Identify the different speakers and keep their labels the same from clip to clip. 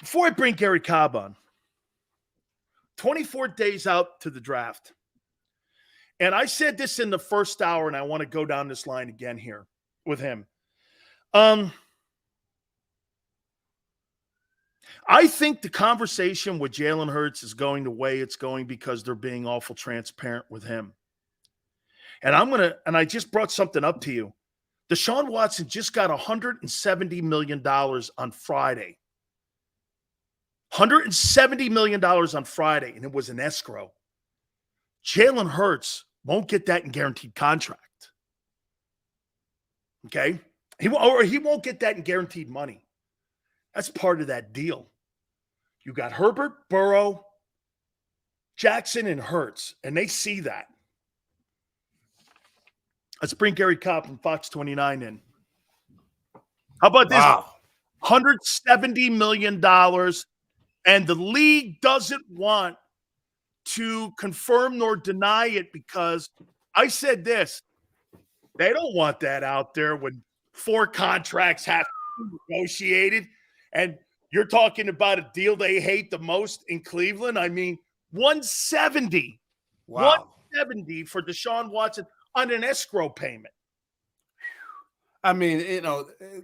Speaker 1: before I bring Garry Cobb on, 24 days out to the draft. And I said this in the first hour, and I want to go down this line again here with him. I think the conversation with Jalen Hurts is going the way it's going because they're being awful transparent with him. And I just brought something up to you. Deshaun Watson just got $170 million on Friday. $170 million on Friday, and it was an escrow. Jalen Hurts won't get that in guaranteed contract. Okay? He won't get that in guaranteed money. That's part of that deal. You got Herbert, Burrow, Jackson, and Hurts, and they see that. Let's bring Garry Cobb from Fox 29 in. How about this?
Speaker 2: Wow.
Speaker 1: $170 million, and the league doesn't want to confirm nor deny it because I said this. They don't want that out there when 4 contracts have to be negotiated. And you're talking about a deal they hate the most in Cleveland. I mean, 170.
Speaker 2: Wow.
Speaker 1: 170 for Deshaun Watson on an escrow payment.
Speaker 2: I mean,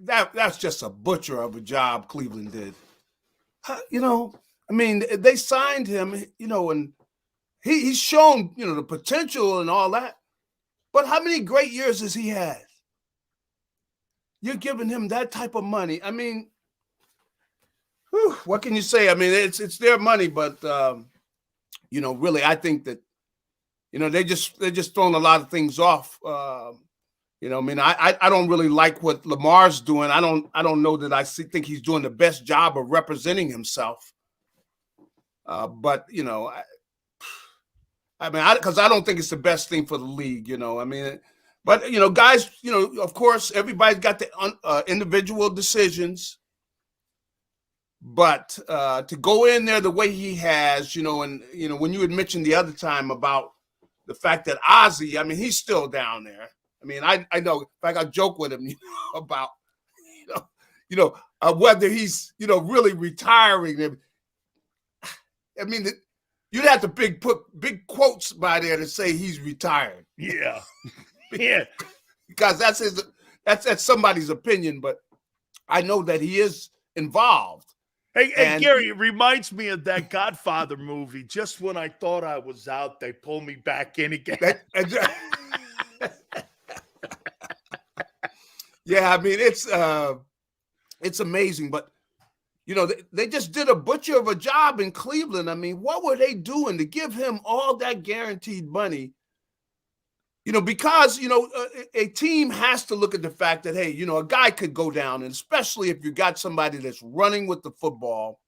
Speaker 2: that's just a butcher of a job Cleveland did. They signed him, and he's shown, the potential and all that. But how many great years has he had? You're giving him that type of money. I mean, what can you say? I mean, it's their money, but really, I think that they're just throwing a lot of things off. I don't really like what Lamar's doing. I don't know that I think he's doing the best job of representing himself. But because I don't think it's the best thing for the league. But guys, of course, everybody's got the individual decisions. But to go in there the way he has, when you had mentioned the other time about the fact that Ozzie, I mean, he's still down there. I mean, I know. In fact, I joke with him, about, whether he's, really retiring. I mean, you'd have to put big quotes by there to say he's retired.
Speaker 1: Yeah, yeah,
Speaker 2: because that's somebody's opinion. But I know that he is involved.
Speaker 1: Hey, Gary, it reminds me of that Godfather movie. Just when I thought I was out, they pull me back in again.
Speaker 2: Yeah, I mean, it's amazing. But, they just did a butcher of a job in Cleveland. I mean, what were they doing to give him all that guaranteed money? Because, a team has to look at the fact that, hey, a guy could go down, and especially if you got somebody that's running with the football.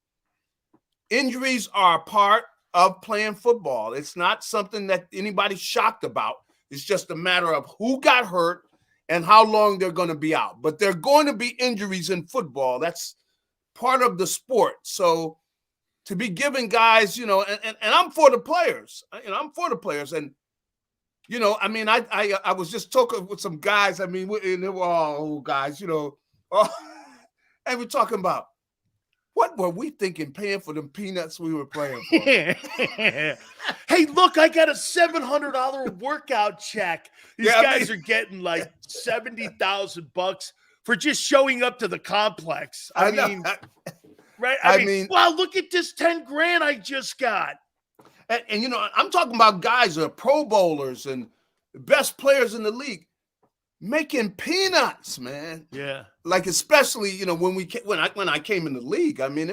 Speaker 2: Injuries are a part of playing football. It's not something that anybody's shocked about. It's just a matter of who got hurt and how long they're going to be out. But there are going to be injuries in football. That's part of the sport. So to be giving guys, and I'm for the players. I'm for the players. And I was just talking with some guys. I mean, and they were all old guys, and we're talking about what were we thinking paying for them peanuts we were playing for?
Speaker 1: Hey, look, I got a $700 workout check. These guys are getting like $70,000 for just showing up to the complex. I mean, right? I mean, wow, look at this 10 grand I just got.
Speaker 2: And I'm talking about guys who are Pro Bowlers and the best players in the league making peanuts, man.
Speaker 1: Yeah.
Speaker 2: Like especially, when I came in the league, I mean,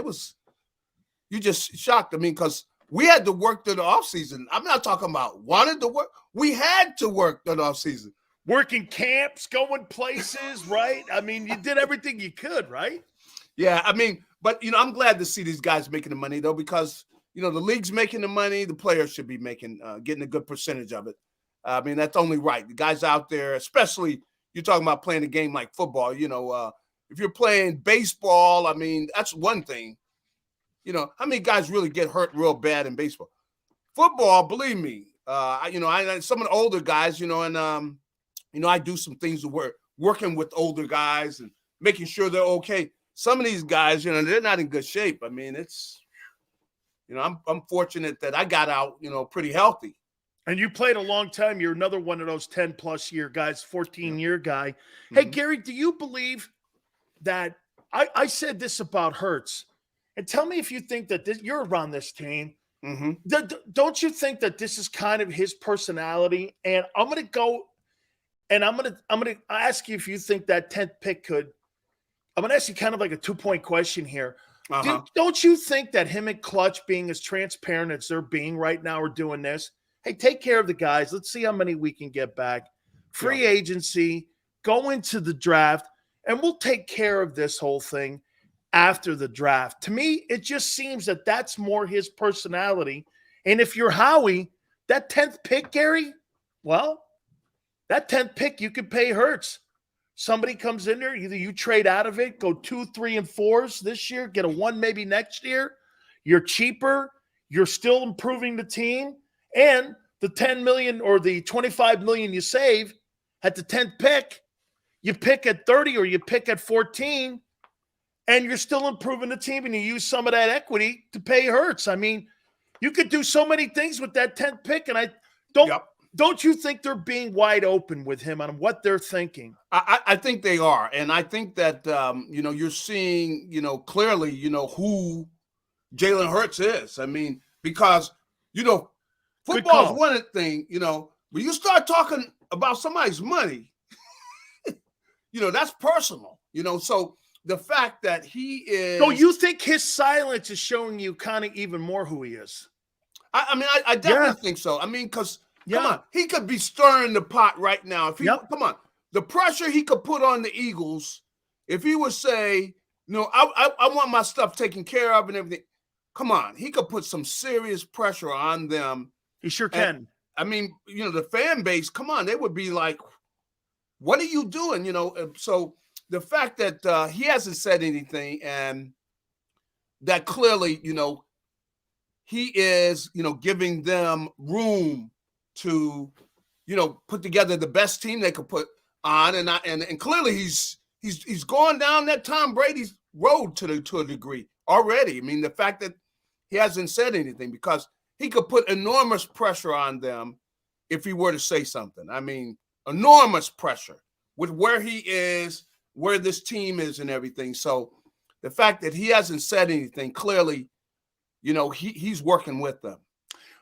Speaker 2: you just shocked. I mean, because we had to work through the offseason. I'm not talking about wanted to work. We had to work through the offseason.
Speaker 1: Working camps, going places, right? I mean, you did everything you could, right?
Speaker 2: Yeah, I mean, but, I'm glad to see these guys making the money, though, because the league's making the money. The players should be getting a good percentage of it. I mean, that's only right. The guys out there, especially you're talking about playing a game like football. If you're playing baseball, I mean, that's one thing. How many guys really get hurt real bad in baseball? Football, believe me. I some of the older guys, and I do some things to working with older guys and making sure they're okay. some of these guys, you know, they're not in good shape. I mean, it's, you know, I'm fortunate that I got out, you know, pretty healthy.
Speaker 1: And you played a long time. You're another one of those 10-plus year guys, 14-year guy. Hey,
Speaker 2: Mm-hmm.
Speaker 1: Gary, do you believe that I said this about Hurts? And tell me if you think that you're around this team.
Speaker 2: Mm-hmm.
Speaker 1: Don't you think that this is kind of his personality? And I'm going to go and I'm going to ask you if you think that 10th pick could. I'm going to ask you kind of like a 2-point question here.
Speaker 2: Uh-huh.
Speaker 1: Don't you think that him and Clutch being as transparent as they're being right now are doing this? Hey, take care of the guys. Let's see how many we can get back. Free agency, go into the draft, and we'll take care of this whole thing after the draft. To me, it just seems that that's more his personality. And if you're Howie, that 10th pick, Gary, well, that 10th pick, you could pay Hurts. Somebody comes in there, either you trade out of it, go 2, 3, and 4s this year, get a 1 maybe next year. You're cheaper. You're still improving the team. And the 10 million or the 25 million you save at the 10th pick, you pick at 30 or you pick at 14, and you're still improving the team, and you use some of that equity to pay Hurts. I mean, you could do so many things with that 10th pick, and I don't you think they're being wide open with him on what they're thinking?
Speaker 2: I think they are. And I think that, you know, you're seeing, you know, clearly, you know, who Jalen Hurts is. I mean, because, you know, football is one thing, you know, when you start talking about somebody's money, you know, that's personal, you know. So the fact that he is.
Speaker 1: So you think his silence is showing you kind of even more who he is?
Speaker 2: I mean, I definitely think so. I mean, because come on, he could be stirring the pot right now. If he come on, the pressure he could put on the Eagles, if he would say, no, I want my stuff taken care of and everything. Come on, he could put some serious pressure on them.
Speaker 1: He sure can.
Speaker 2: And, I mean, you know, the fan base, come on, they would be like, what are you doing? You know, so the fact that he hasn't said anything and that clearly, you know, he is, you know, giving them room to, you know, put together the best team they could put on. And clearly he's gone down that Tom Brady's road to a degree already. I mean, the fact that he hasn't said anything, because he could put enormous pressure on them if he were to say something. I mean, enormous pressure with where he is, where this team is and everything. So the fact that he hasn't said anything, clearly, you know, he's working with them.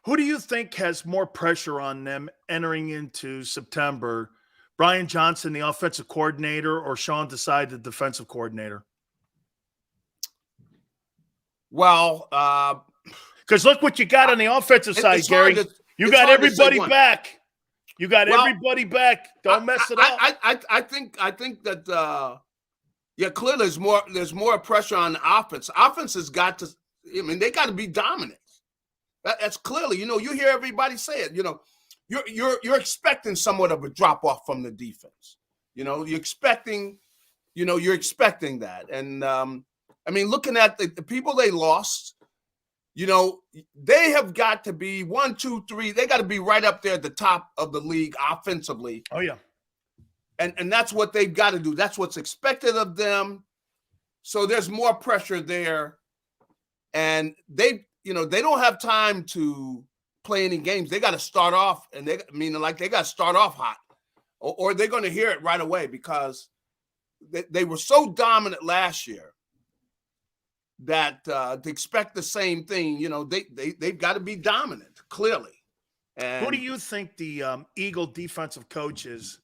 Speaker 1: Who do you think has more pressure on them entering into September? Brian Johnson, the offensive coordinator, or Sean Desai, the defensive coordinator?
Speaker 2: Well,
Speaker 1: because look what you got on the offensive side, Gary. You got everybody back. You got everybody back. Don't mess it up.
Speaker 2: I think that clearly there's more pressure on the offense. Offense has got to. I mean, they got to be dominant. That's clearly, you know, you hear everybody say it. You know, you're expecting somewhat of a drop off from the defense. You know, you're expecting that. And I mean, looking at the people they lost, you know, they have got to be 1, 2, 3. They got to be right up there at the top of the league offensively.
Speaker 1: Oh yeah,
Speaker 2: and that's what they've got to do. That's what's expected of them. So there's more pressure there, and they don't have time to play any games. They got to start off, and they got to start off hot, or they're going to hear it right away, because they were so dominant last year that to expect the same thing, you know, they've got to be dominant, clearly. And
Speaker 1: who do you think the Eagle defensive coaches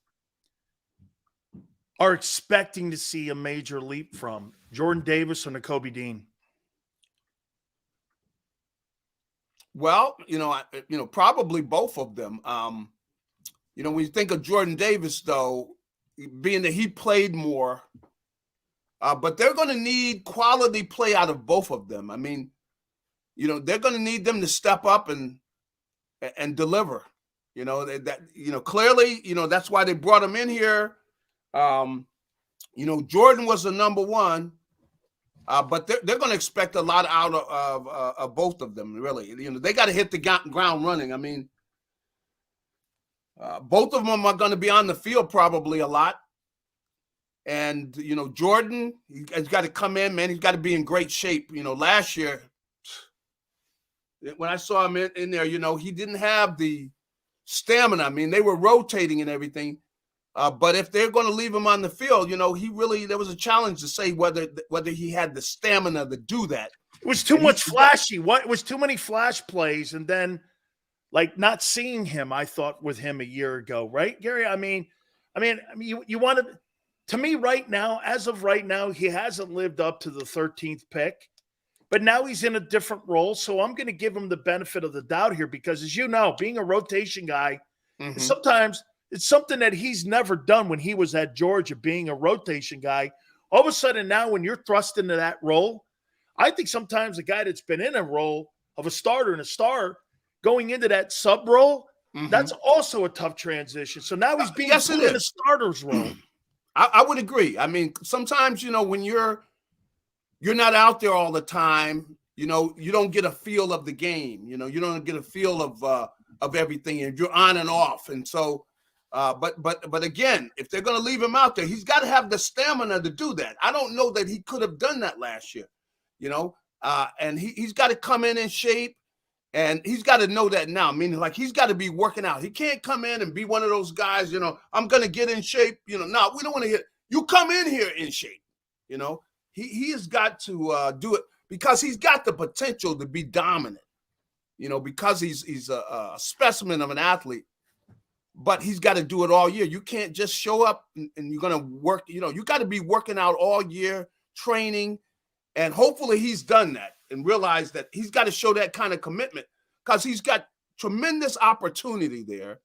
Speaker 1: are expecting to see a major leap from? Jordan Davis or Nakobe Dean?
Speaker 2: Well, probably both of them. You know, when you think of Jordan Davis, though, being that he played more, but they're going to need quality play out of both of them. I mean, you know, they're going to need them to step up and deliver. You know, clearly, you know, that's why they brought him in here. You know, Jordan was the number one. But they're going to expect a lot out of both of them, really. You know, they got to hit the ground running. I mean, both of them are going to be on the field probably a lot. And, Jordan, he's got to come in, man. He's got to be in great shape. Last year, when I saw him in there, he didn't have the stamina. I mean, they were rotating and everything. But if they're going to leave him on the field, there was a challenge to say whether he had the stamina to do that.
Speaker 1: It was too much flashy. It was too many flash plays, and then not seeing him, I thought, with him a year ago, right, Gary? I mean, you want to me right now, as of right now, he hasn't lived up to the 13th pick, but now he's in a different role. So I'm going to give him the benefit of the doubt here because, as you know, being a rotation guy, sometimes it's something that he's never done when he was at Georgia, being a rotation guy. All of a sudden now when you're thrust into that role, I think sometimes a guy that's been in a role of a starter and a star going into that sub role, that's also a tough transition. So now he's being put in a starter's role.
Speaker 2: I would agree. I mean, sometimes, when you're not out there all the time, you don't get a feel of the game. You don't get a feel of everything, and you're on and off. And so, but again, if they're going to leave him out there, he's got to have the stamina to do that. I don't know that he could have done that last year, and he's got to come in shape, and he's got to know that now. Meaning, he's got to be working out. He can't come in and be one of those guys, I'm going to get in shape. No, we don't want to hear you come in here in shape. He has got to do it because he's got the potential to be dominant. Because he's a specimen of an athlete. But he's got to do it all year. You can't just show up and you're going to work. You got to be working out all year, training, and hopefully he's done that and realized that he's got to show that kind of commitment because he's got tremendous opportunity there.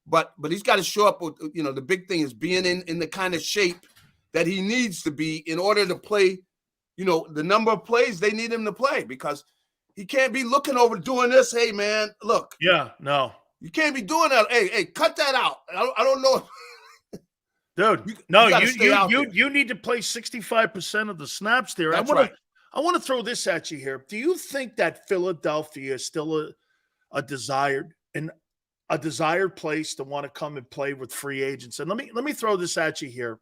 Speaker 2: But he's got to show up with, the big thing is being in the kind of shape that he needs to be in order to play, the number of plays they need him to play because he can't be looking over doing this. Hey, man, look.
Speaker 1: Yeah, no.
Speaker 2: You can't be doing that. Hey, cut that out. I don't know.
Speaker 1: Dude, you need to play 65% of the snaps there.
Speaker 2: That's right.
Speaker 1: I want to throw this at you here. Do you think that Philadelphia is still a desired place to want to come and play with free agents? And let me throw this at you here.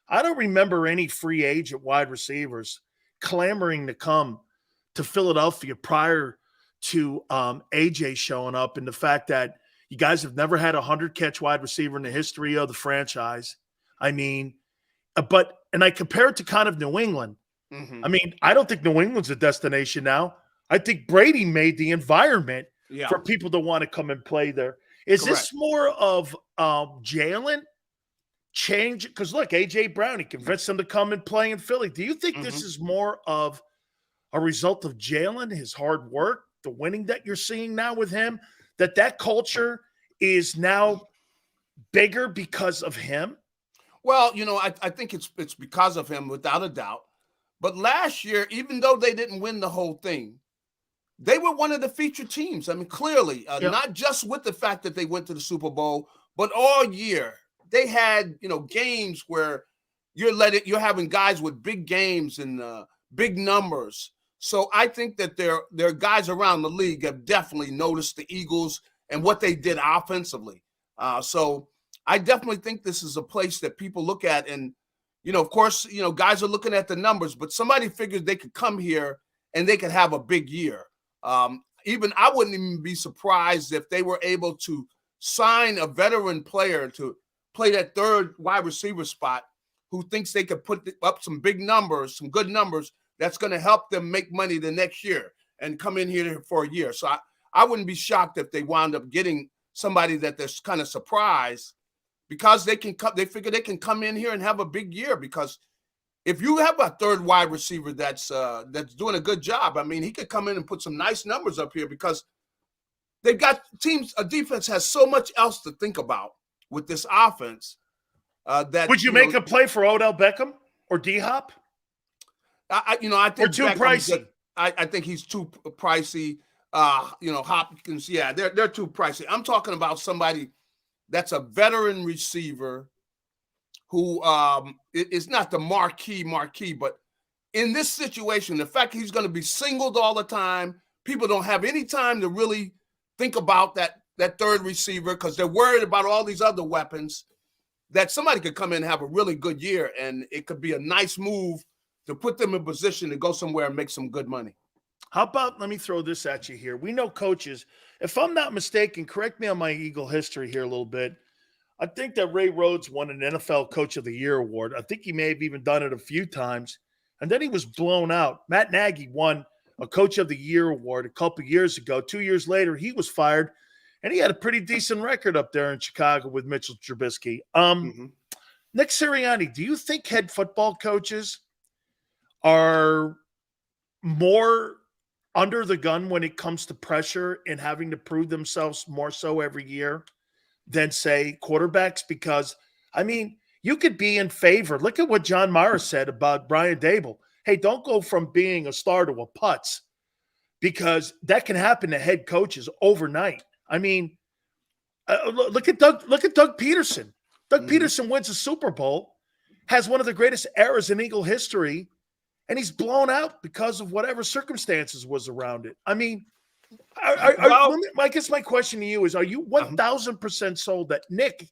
Speaker 1: I don't remember any free agent wide receivers clamoring to come to Philadelphia prior to AJ showing up, and the fact that you guys have never had a 100-catch wide receiver in the history of the franchise. I mean, and I compare it to kind of New England. I mean, I don't think New England's a destination now. I think Brady made the environment for people to want to come and play there. Is this more of Jalen change? Because look, A.J. Brown, he convinced him to come and play in Philly. Do you think this is more of a result of Jalen, his hard work, the winning that you're seeing now with him, that culture is now bigger because of him?
Speaker 2: Well, I think it's because of him without a doubt. But last year, even though they didn't win the whole thing, they were one of the featured teams. I mean, clearly, not just with the fact that they went to the Super Bowl, but all year they had, games where you're having guys with big games and big numbers. So I think that there are guys around the league have definitely noticed the Eagles and what they did offensively. So I definitely think this is a place that people look at. And, of course, guys are looking at the numbers, but somebody figured they could come here and they could have a big year. I wouldn't even be surprised if they were able to sign a veteran player to play that third wide receiver spot who thinks they could put up some big numbers, some good numbers, that's going to help them make money the next year and come in here for a year. So I wouldn't be shocked if they wound up getting somebody that they're kind of surprised because they figure they can come in here and have a big year. Because if you have a third wide receiver that's doing a good job, I mean, he could come in and put some nice numbers up here because they've got a defense has so much else to think about with this offense.
Speaker 1: Would you make a play for Odell Beckham or D-Hop?
Speaker 2: I think
Speaker 1: they're too pricey.
Speaker 2: I think he's too pricey. Hopkins, they're too pricey. I'm talking about somebody that's a veteran receiver who is not the marquee, but in this situation, the fact he's going to be singled all the time, people don't have any time to really think about that third receiver because they're worried about all these other weapons. that somebody could come in and have a really good year, and it could be a nice move to put them in position to go somewhere and make some good money.
Speaker 1: How about, let me throw this at you here. We know coaches, if I'm not mistaken, correct me on my Eagle history here a little bit. I think that Ray Rhodes won an NFL Coach of the Year award. I think he may have even done it a few times. And then he was blown out. Matt Nagy won a Coach of the Year award a couple years ago. 2 years later, he was fired, and he had a pretty decent record up there in Chicago with Mitchell Trubisky. Nick Sirianni, do you think head football coaches are more under the gun when it comes to pressure and having to prove themselves more so every year than, say, quarterbacks? Because, I mean, you could be in favor. Look at what John Mara said about Brian Dable. Hey, don't go from being a star to a putz, because that can happen to head coaches overnight. I mean, look at Doug Peterson. Doug Peterson wins a Super Bowl, has one of the greatest eras in Eagle history, and he's blown out because of whatever circumstances was around it. I mean, I guess my question to you is, are you 1,000% sold that Nick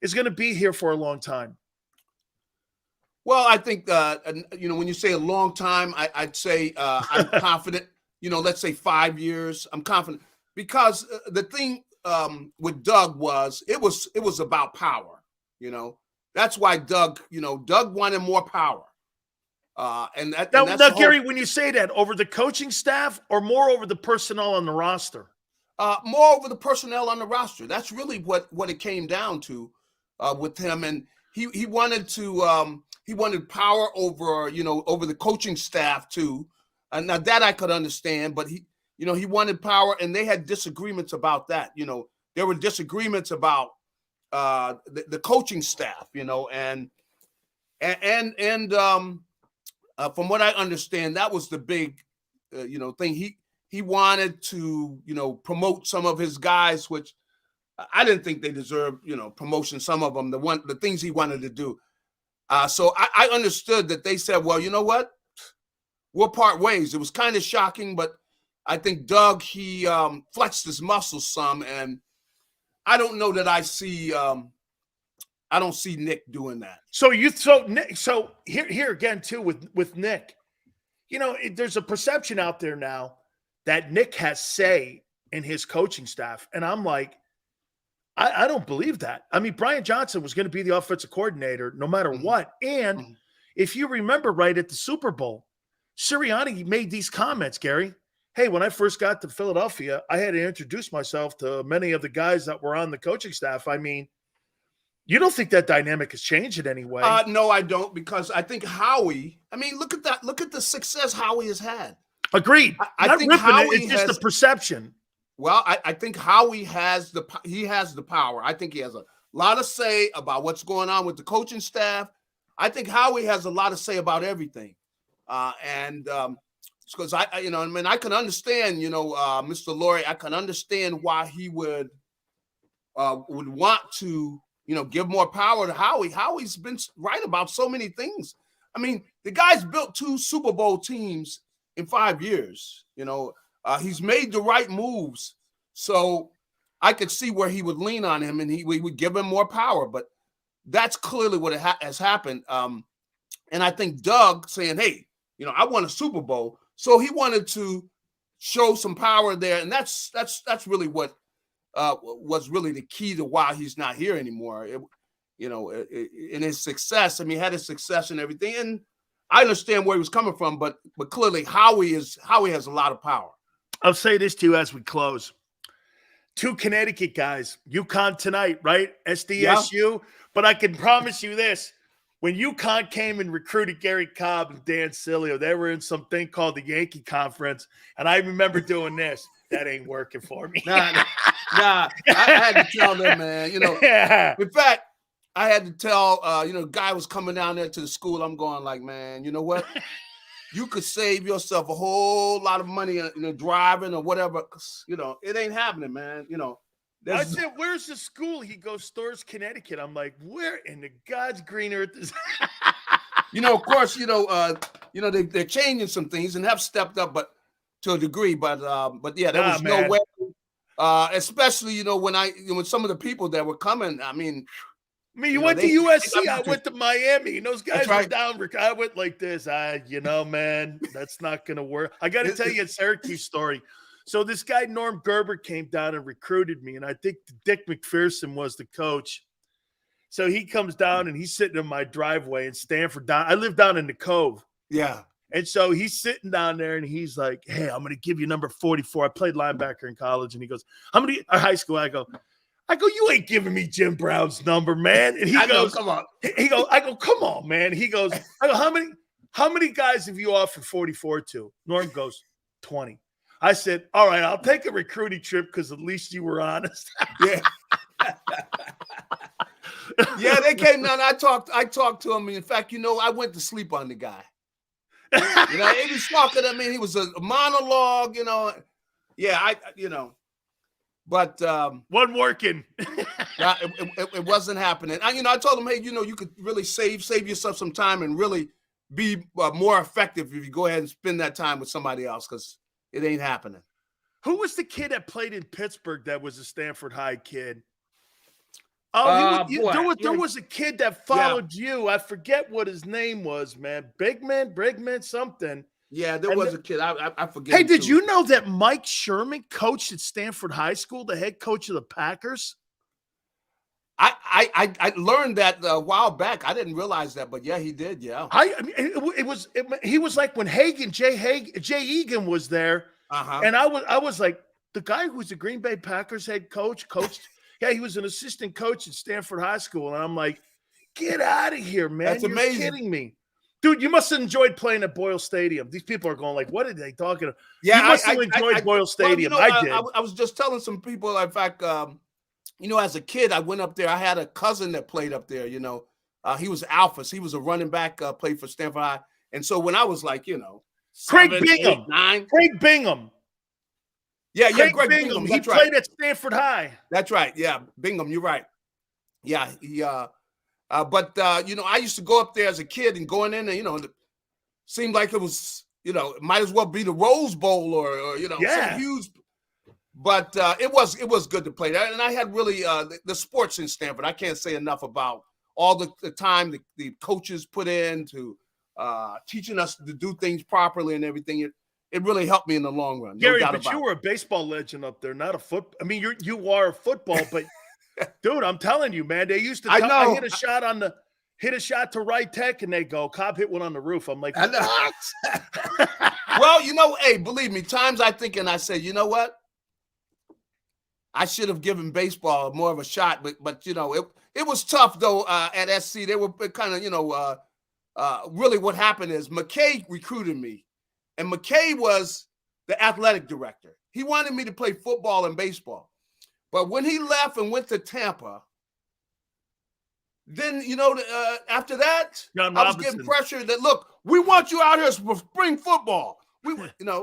Speaker 1: is going to be here for a long time?
Speaker 2: Well, I think, when you say a long time, I'd say I'm confident, let's say 5 years. I'm confident because the thing with Doug was, it was about power, That's why Doug wanted more power.
Speaker 1: Now, Gary, when you say that, over the coaching staff or more over the personnel on the roster?
Speaker 2: More over the personnel on the roster. That's really what it came down to with him. And he wanted to he wanted power over over the coaching staff too. And now that I could understand, but he wanted power, and they had disagreements about that. There were disagreements about the coaching staff. From what I understand, that was the big, thing. He wanted to, promote some of his guys, which I didn't think they deserved, promotion. Some of them, the things he wanted to do. So I understood that they said, well, you know what, we'll part ways. It was kind of shocking, but I think Doug, he flexed his muscles some, and I don't know that I don't see Nick doing that.
Speaker 1: So here again too with Nick, there's a perception out there now that Nick has say in his coaching staff, and I'm like, I don't believe that. I mean, Brian Johnson was going to be the offensive coordinator no matter what, and if you remember right at the Super Bowl, Sirianni made these comments, Gary. Hey, when I first got to Philadelphia, I had to introduce myself to many of the guys that were on the coaching staff. I mean, you don't think that dynamic has changed in any way?
Speaker 2: No, I don't, because I think Howie, I mean, look at that. Look at the success Howie has had.
Speaker 1: Agreed.
Speaker 2: I think Howie
Speaker 1: it's just the perception.
Speaker 2: Well, I think Howie has the power. I think he has a lot of say about what's going on with the coaching staff. I think Howie has a lot of say about everything. Because I can understand, Mr. Lurie, I can understand why he would want to, give more power to Howie. Howie's been right about so many things. I mean, the guy's built 2 Super Bowl teams in 5 years. He's made the right moves. So I could see where he would lean on him, and we would give him more power. But that's clearly what has happened. And I think Doug saying, hey, I won a Super Bowl. So he wanted to show some power there. And that's really what was really the key to why he's not here anymore. In his success, I mean, he had his success and everything. And I understand where he was coming from, but clearly Howie has a lot of power.
Speaker 1: I'll say this to you as we close. 2 Connecticut guys, UConn tonight, right? SDSU. Yeah. But I can promise you this. When UConn came and recruited Garry Cobb and Dan Sileo, they were in something called the Yankee Conference. And I remember doing this. That ain't working for me.
Speaker 2: Nah. I had to tell them, man.
Speaker 1: Yeah.
Speaker 2: In fact, I had to tell, guy was coming down there to the school. I'm going like, man, you know what? You could save yourself a whole lot of money, driving or whatever. It ain't happening, man.
Speaker 1: I said, where's the school? He goes, Storrs, Connecticut. I'm like, where in the God's green earth is
Speaker 2: Of course, they're changing some things and have stepped up, but to a degree. But yeah, there was no way. Especially, when some of the people that were coming, I mean,
Speaker 1: I mean, you went to USC. I went to Miami, and those guys
Speaker 2: right.
Speaker 1: were down. I went like this. Man, that's not going to work. I got to tell you a Syracuse story. So this guy, Norm Gerber, came down and recruited me, and I think Dick McPherson was the coach. So he comes down, and he's sitting in my driveway in Stanford. I live down in the Cove.
Speaker 2: Yeah.
Speaker 1: And so he's sitting down there, and he's like, hey, I'm going to give you number 44. I played linebacker in college. And he goes, how many – high school? I go, you ain't giving me Jim Brown's number, man. And he goes, come on. I go, come on, man. He goes, how many guys have you offered 44 to? Norm goes, 20. I said, all right, I'll take a recruiting trip because at least you were honest.
Speaker 2: Yeah. Yeah, they came down. I talked to him. In fact, I went to sleep on the guy. He was talking. I mean, he was a monologue, Yeah, but
Speaker 1: wasn't working.
Speaker 2: Yeah, it wasn't happening. I told him, hey, you could really save yourself some time and really be more effective if you go ahead and spend that time with somebody else because it ain't happening.
Speaker 1: Who was the kid that played in Pittsburgh that was a Stanford High kid? There was a kid that followed you. I forget what his name was, man. Brigman, something.
Speaker 2: Yeah, there was a kid. I forget.
Speaker 1: Hey, did you know that Mike Sherman coached at Stanford High School, the head coach of the Packers?
Speaker 2: I learned that a while back. I didn't realize that, but yeah, he did. Yeah.
Speaker 1: He was like when Jay Egan was there, and I was like the guy who's the Green Bay Packers head coached. Yeah, he was an assistant coach at Stanford High School, and I'm like, get out of here, man!
Speaker 2: That's amazing.
Speaker 1: You're kidding me. Dude, you must have enjoyed playing at Boyle Stadium. These people are going like, what are they talking about?
Speaker 2: Yeah,
Speaker 1: you must have enjoyed Boyle Stadium.
Speaker 2: Well,
Speaker 1: I did.
Speaker 2: I was just telling some people, in fact, as a kid, I went up there. I had a cousin that played up there, he was Alphas. He was a running back, played for Stanford High. And so when I was like,
Speaker 1: Craig
Speaker 2: 7,
Speaker 1: Bingham.
Speaker 2: 8, 9.
Speaker 1: Craig Bingham.
Speaker 2: Yeah,
Speaker 1: Greg Bingham. He played at Stanford High.
Speaker 2: That's right. Yeah, Bingham, you're right. Yeah, he but I used to go up there as a kid and going in and, it seemed like it was, it might as well be the Rose Bowl or some huge. But it was good to play there. And I had really the sports in Stanford. I can't say enough about all the time the coaches put in to teaching us to do things properly and everything. It really helped me in the long run.
Speaker 1: Gary, but you were a baseball legend up there, not a foot. I mean, you are a football, but dude, I'm telling you, man, they used to. I hit a shot to right tech, and they go, Cobb hit one on the roof. I'm like, what?
Speaker 2: Well, hey, believe me, times I think and I say, you know what? I should have given baseball more of a shot, but it was tough though. At SC, they were kind of really what happened is McKay recruited me. And McKay was the athletic director. He wanted me to play football and baseball. But when he left and went to Tampa, then, after that,
Speaker 1: John
Speaker 2: I was
Speaker 1: Robinson.
Speaker 2: getting pressure that, look, we want you out here for spring football.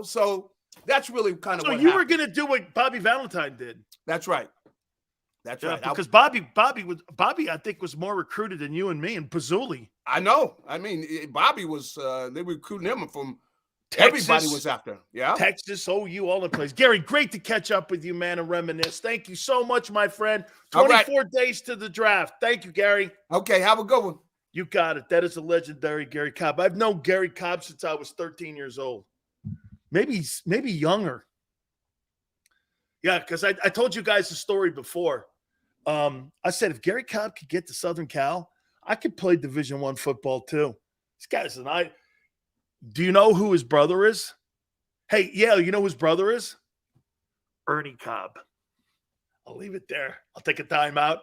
Speaker 2: So that's really kind of what
Speaker 1: you were going to do what Bobby Valentine did.
Speaker 2: That's right. That's right.
Speaker 1: Because Bobby, I think, was more recruited than you and me and Pazzulli.
Speaker 2: I know. I mean, Bobby was, they were recruiting him from Texas, everybody was after. Yeah.
Speaker 1: Texas, OU, all the place. Gary, great to catch up with you, man, and reminisce. Thank you so much, my friend. 24 days to the draft. Thank you, Gary.
Speaker 2: Okay, have a good one.
Speaker 1: You got it. That is a legendary Garry Cobb. I've known Garry Cobb since I was 13 years old. Maybe younger. Yeah, because I told you guys the story before. I said if Garry Cobb could get to Southern Cal, I could play Division I football too. These guys and I. Do you know who his brother is? Hey, yeah, you know who his brother is? Ernie Cobb. I'll leave it there. I'll take a timeout.